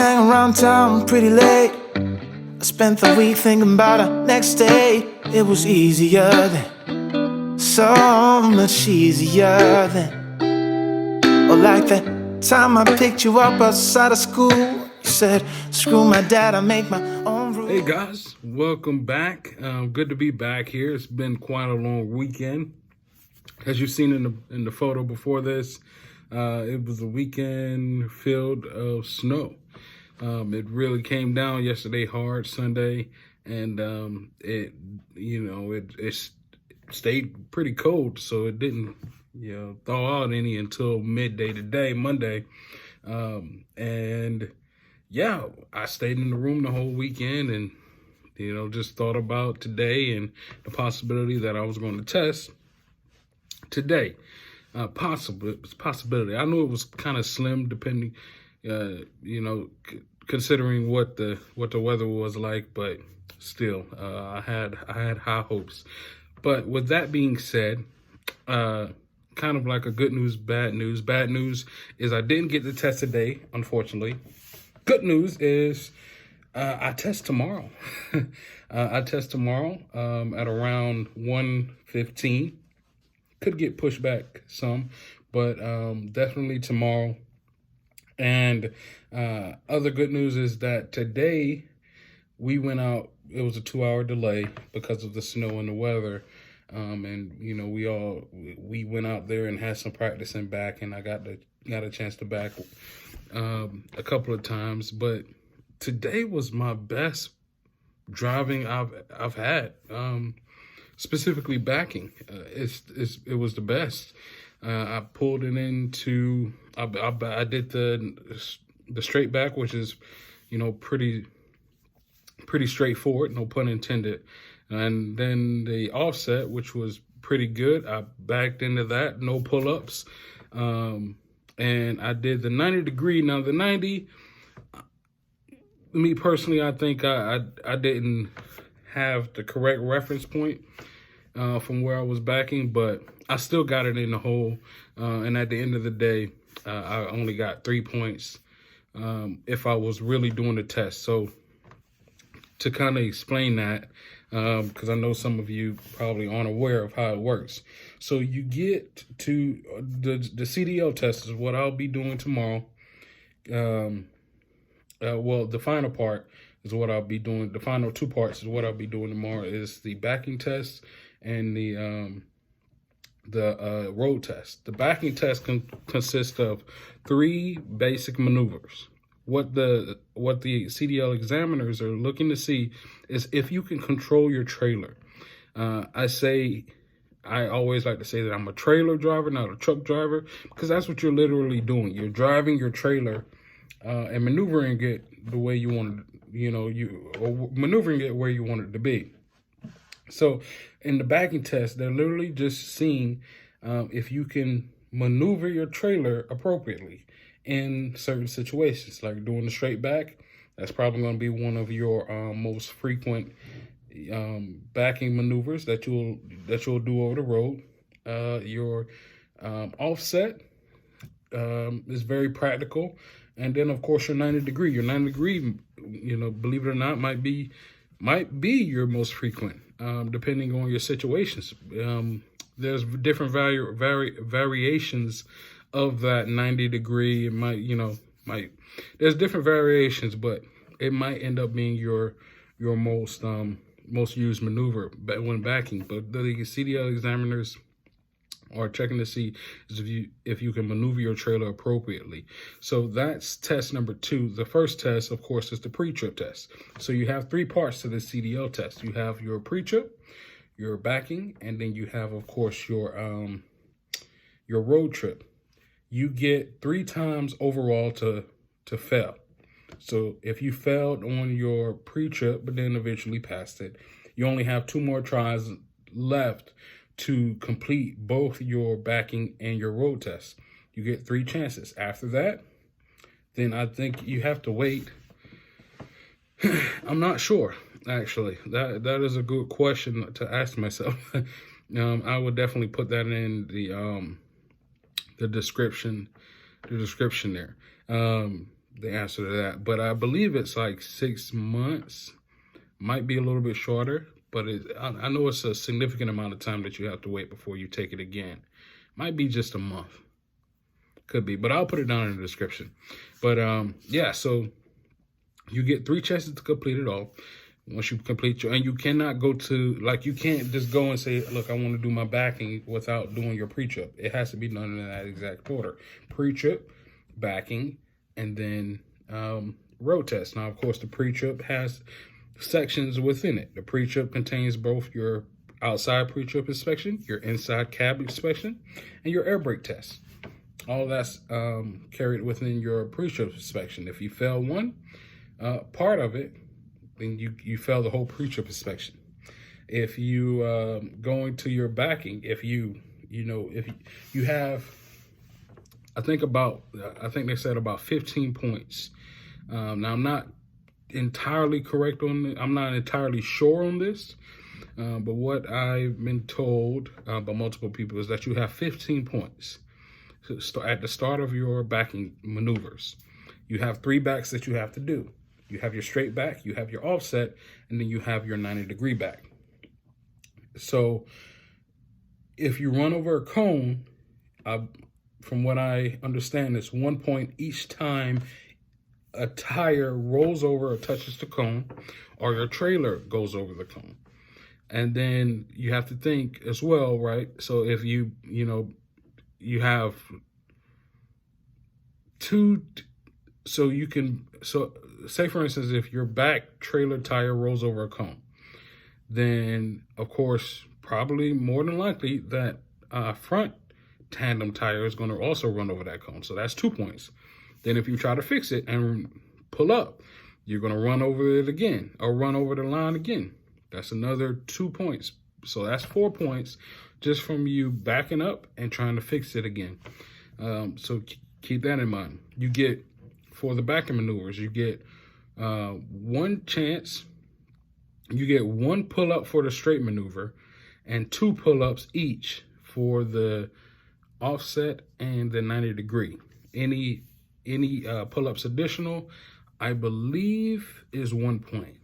hang around town pretty late. I spent the week thinking about our next day. It was easier then, so much easier then. Or like that time I picked you up outside of school. You said, screw my dad, I make my own rules. Hey guys, welcome back. Good to be back here. It's been quite a long weekend. As you've seen in the photo before this, it was a weekend filled of snow. It really came down yesterday hard, Sunday, and it stayed pretty cold, so it didn't thaw out any until midday today, Monday. And yeah, I stayed in the room the whole weekend and just thought about today and the possibility that I was going to test today. Possibility. I knew it was kind of slim, depending, considering what the weather was like, but still, I had high hopes. But with that being said, kind of like a good news, bad news. Bad news is I didn't get the test today, unfortunately. Good news is I test tomorrow. I test tomorrow at around 1:15. Could get pushed back some, but definitely tomorrow. And other good news is that today we went out. It was a 2-hour delay because of the snow and the weather. And we went out there and had some practice and back, and I got a chance to back a couple of times. But today was my best driving I've had. Specifically backing, it was the best. I pulled it into. I did the straight back, which is pretty straightforward, no pun intended. And then the offset, which was pretty good. I backed into that, no pull-ups. And I did the 90 degree. Now the 90, me personally, I think I didn't have the correct reference point from where I was backing, but I still got it in the hole. And at the end of the day, I only got 3 points if I was really doing the test. So to kind of explain that, because I know some of you probably aren't aware of how it works. So you get to the CDL test is what I'll be doing tomorrow. Well, the final part is what I'll be doing. The final 2 parts is what I'll be doing tomorrow is the backing test and the road test. The backing test consists of 3 basic maneuvers. What the CDL examiners are looking to see is if you can control your trailer. I always like to say that I'm a trailer driver, not a truck driver, because that's what you're literally doing. You're driving your trailer and maneuvering it the way you want it, maneuvering it where you want it to be. So in the backing test, they're literally just seeing if you can maneuver your trailer appropriately in certain situations, like doing the straight back. That's probably going to be one of your most frequent backing maneuvers that you'll do over the road. Your offset is very practical. And then, of course, your 90 degree. Your 90 degree, believe it or not, might be your most frequent, depending on your situations. There's different variations of that 90 degree. It might, there's different variations, but it might end up being your most used maneuver when backing. But the CDL examiners are checking to see if you can maneuver your trailer appropriately. So that's test number 2. The first test, of course, is the pre-trip test. So you have 3 parts to the CDL test. You have your pre-trip, your backing, and then you have, of course, your road trip. You get 3 times overall to fail. So if you failed on your pre-trip, but then eventually passed it, you only have 2 more tries left to complete both your backing and your road test. You get 3 chances. After that, then I think you have to wait. I'm not sure, actually. That is a good question to ask myself. I would definitely put that in the description there. the answer to that. But I believe it's like 6 months, might be a little bit shorter, but I know it's a significant amount of time that you have to wait before you take it again. Might be just a month. Could be, but I'll put it down in the description. But yeah, so you get 3 chances to complete it all. Once you complete and you cannot go to, like, you can't just go and say, look, I want to do my backing without doing your pre-trip. It has to be done in that exact order. Pre-trip, backing, and then road test. Now, of course, the pre-trip has sections within it. The pre-trip contains both your outside pre-trip inspection, your inside cab inspection, and your air brake test. All that's carried within your pre-trip inspection. If you fail one part of it, then you fail the whole pre-trip inspection. If you go into your backing, if you have, I think they said about 15 points. Now I'm not entirely correct on it. I'm not entirely sure on this, but what I've been told by multiple people is that you have 15 points at the start of your backing maneuvers. You have 3 backs that you have to do. You have your straight back, you have your offset, and then you have your 90-degree back. So if you run over a cone, from what I understand, it's 1 point each time a tire rolls over or touches the cone, or your trailer goes over the cone. And then you have to think as well, right? So if you have 2, so say for instance, if your back trailer tire rolls over a cone, then of course, probably more than likely that front tandem tire is going to also run over that cone. So that's 2 points. Then if you try to fix it and pull up, you're going to run over it again or run over the line again. That's another 2 points. So that's 4 points just from you backing up and trying to fix it again. So keep that in mind. You get, for the backing maneuvers, you get 1 chance. You get 1 pull-up for the straight maneuver and 2 pull-ups each for the offset and the 90-degree. Any pull-ups additional, I believe, is 1 point.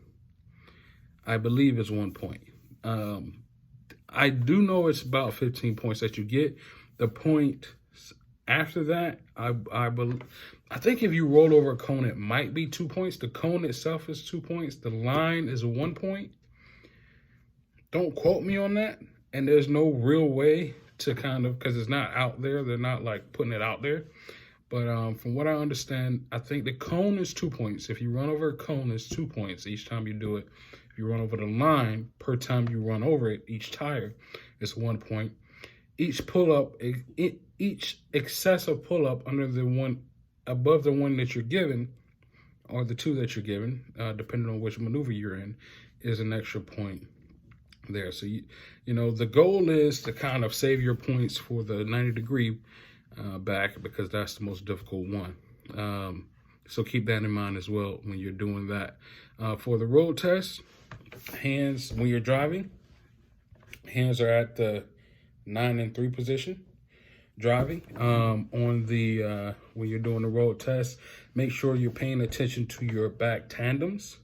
I believe is 1 point. I do know it's about 15 points that you get. The point after that, I think if you roll over a cone, it might be 2 points. The cone itself is 2 points. The line is 1 point. Don't quote me on that. And there's no real way to kind of, because it's not out there. They're not like putting it out there. But from what I understand, I think the cone is 2 points. If you run over a cone, it's 2 points each time you do it. If you run over the line, per time you run over it, each tire, it's 1 point. Each pull-up, each excessive pull-up above the one that you're given, or the 2 that you're given, depending on which maneuver you're in, is an extra point there. So, the goal is to kind of save your points for the 90-degree back, because that's the most difficult one. So keep that in mind as well when you're doing that. For the road test, hands, when you're driving, hands are at the 9 and 3 position. Driving on the when you're doing the road test, make sure you're paying attention to your back tandems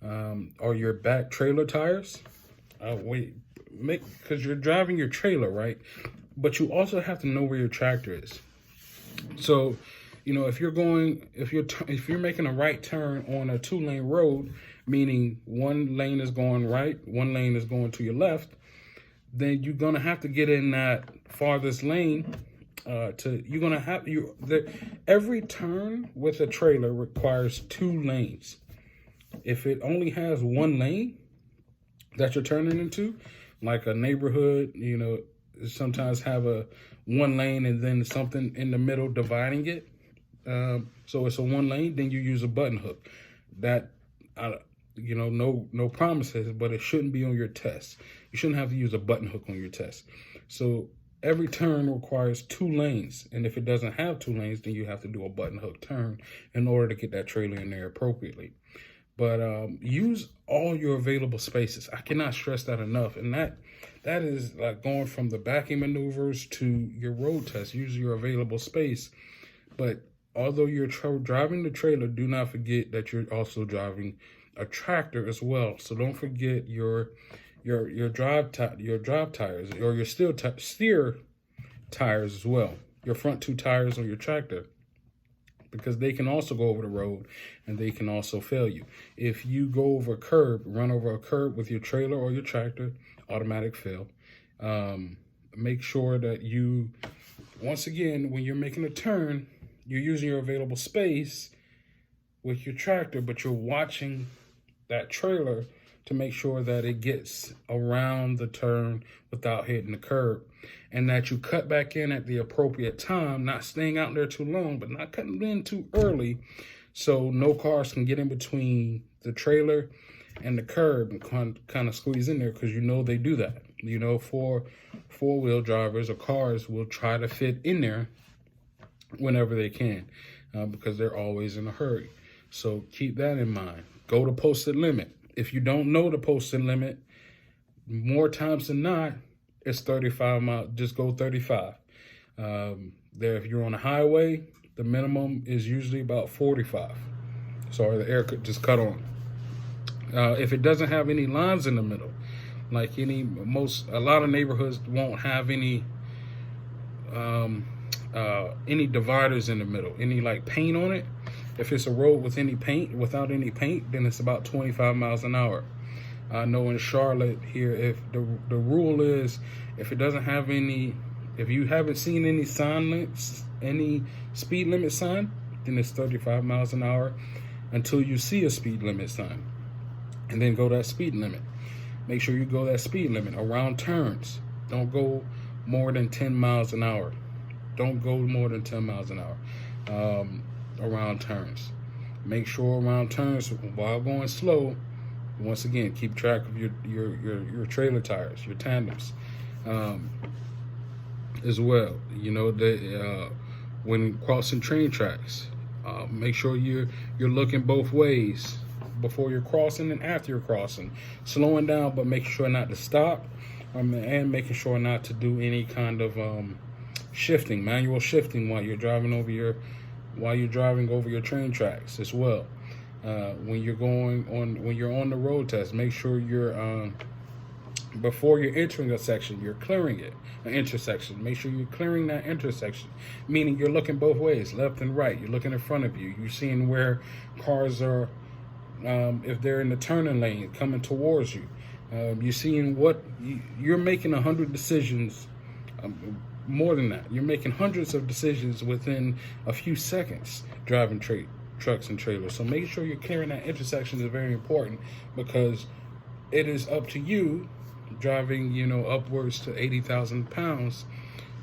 or your back trailer tires. Because you're driving your trailer, right? But you also have to know where your tractor is. So, if you're making a right turn on a 2-lane road, meaning 1 lane is going right, 1 lane is going to your left, then you're gonna have to get in that farthest lane. Every turn with a trailer requires 2 lanes. If it only has 1 lane that you're turning into, like a neighborhood, sometimes have a 1 lane and then something in the middle dividing it. So it's a 1 lane, then you use a button hook. That, no promises, but it shouldn't be on your test. You shouldn't have to use a button hook on your test. So every turn requires 2 lanes. And if it doesn't have 2 lanes, then you have to do a button hook turn in order to get that trailer in there appropriately. But use all your available spaces. I cannot stress that enough. And that is like going from the backing maneuvers to your road test. Use your available space. But although you're driving the trailer, do not forget that you're also driving a tractor as well. So don't forget your drive tires, or your steer tires as well. Your front two tires on your tractor, because they can also go over the road and they can also fail you. If you go over a curb, run over a curb with your trailer or your tractor, automatic fail. Make sure that you, once again, when you're making a turn, you're using your available space with your tractor, but you're watching that trailer to make sure that it gets around the turn without hitting the curb, and that you cut back in at the appropriate time, not staying out there too long, but not cutting in too early, so no cars can get in between the trailer and the curb and kind of squeeze in there, because you know they do that. You know, four-wheel drivers or cars will try to fit in there whenever they can, because they're always in a hurry. So keep that in mind. Go to posted limit. If you don't know the posted limit, more times than not, it's 35 miles. Just go 35. If you're on a highway, the minimum is usually about 45. Sorry, the air just cut on. If it doesn't have any lines in the middle, like a lot of neighborhoods won't have any dividers in the middle, any like paint on it. If it's a road with without any paint, then it's about 25 miles an hour. I know in Charlotte here, if the rule is, if it doesn't have any, if you haven't seen any any speed limit sign, then it's 35 miles an hour until you see a speed limit sign, and then go that speed limit. Make sure you go that speed limit around turns. Don't go more than 10 miles an hour. Don't go more than 10 miles an hour around turns. Make sure around turns, while going slow, once again, keep track of your trailer tires, your tandems, as well. You know, when crossing train tracks, make sure you're looking both ways before you're crossing and after you're crossing, slowing down, but making sure not to stop, and making sure not to do any kind of shifting, manual shifting while you're driving over your train tracks as well. When you're on the road test, make sure you're before you're entering a section, you're clearing it, an intersection. Make sure you're clearing that intersection, meaning you're looking both ways, left and right. You're looking in front of you. You're seeing where cars are, if they're in the turning lane coming towards you. You're seeing you're making 100 decisions. More than that, you're making hundreds of decisions within a few seconds driving trucks and trailers. So making sure you're clearing that intersection is very important, because it is up to you driving, upwards to 80,000 pounds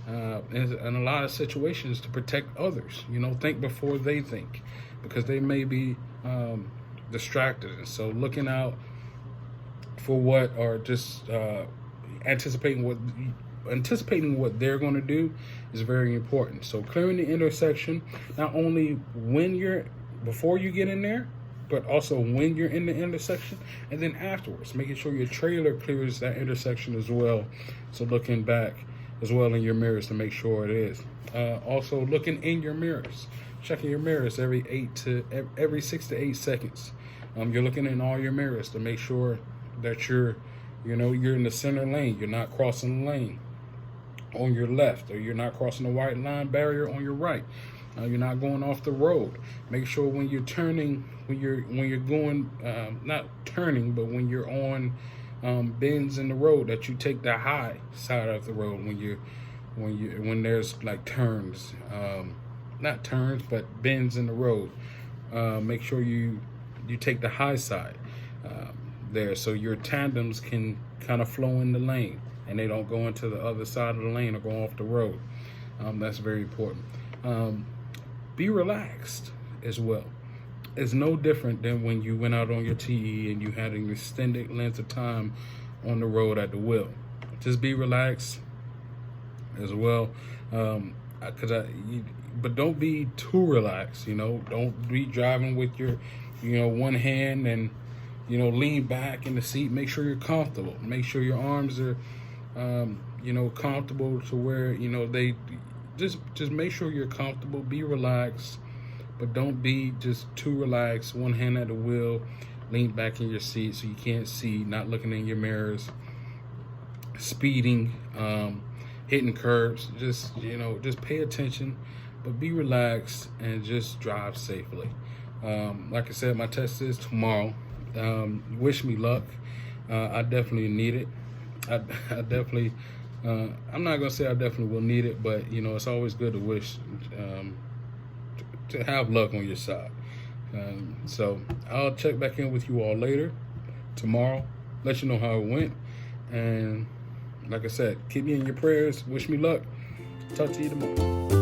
in a lot of situations to protect others. Think before they think, because they may be distracted. And so looking out for what, or just anticipating what they're going to do is very important. So clearing the intersection, not only before you get in there, but also when you're in the intersection, and then afterwards, making sure your trailer clears that intersection as well. So looking back as well in your mirrors to make sure it is. Also looking in your mirrors, checking your mirrors every 6 to 8 seconds. You're looking in all your mirrors to make sure that you're in the center lane. You're not crossing the lane on your left, or you're not crossing the white line barrier on your right. You're not going off the road. Make sure when you're turning, when you're going, not turning, but when you're on bends in the road, that you take the high side of the road when there's like turns, not turns, but bends in the road. Make sure you take the high side there, so your tandems can kind of flow in the lane and they don't go into the other side of the lane or go off the road. That's very important. Be relaxed as well. It's no different than when you went out on your TE and you had an extended length of time on the road at the wheel. Just be relaxed as well. But don't be too relaxed. Don't be driving with your, one hand and, lean back in the seat. Make sure you're comfortable. Make sure your arms are, comfortable to where, they just make sure you're comfortable. Be relaxed. but don't be just too relaxed. One hand at the wheel, lean back in your seat so you can't see, not looking in your mirrors, speeding, hitting curbs. Just, just pay attention, but be relaxed and just drive safely. Like I said, my test is tomorrow. Wish me luck. I definitely need it. I definitely, I'm not gonna say I definitely will need it, but it's always good to wish, to have luck on your side. So I'll check back in with you all later, tomorrow, let you know how it went. And like I said, keep me in your prayers. Wish me luck. Talk to you tomorrow.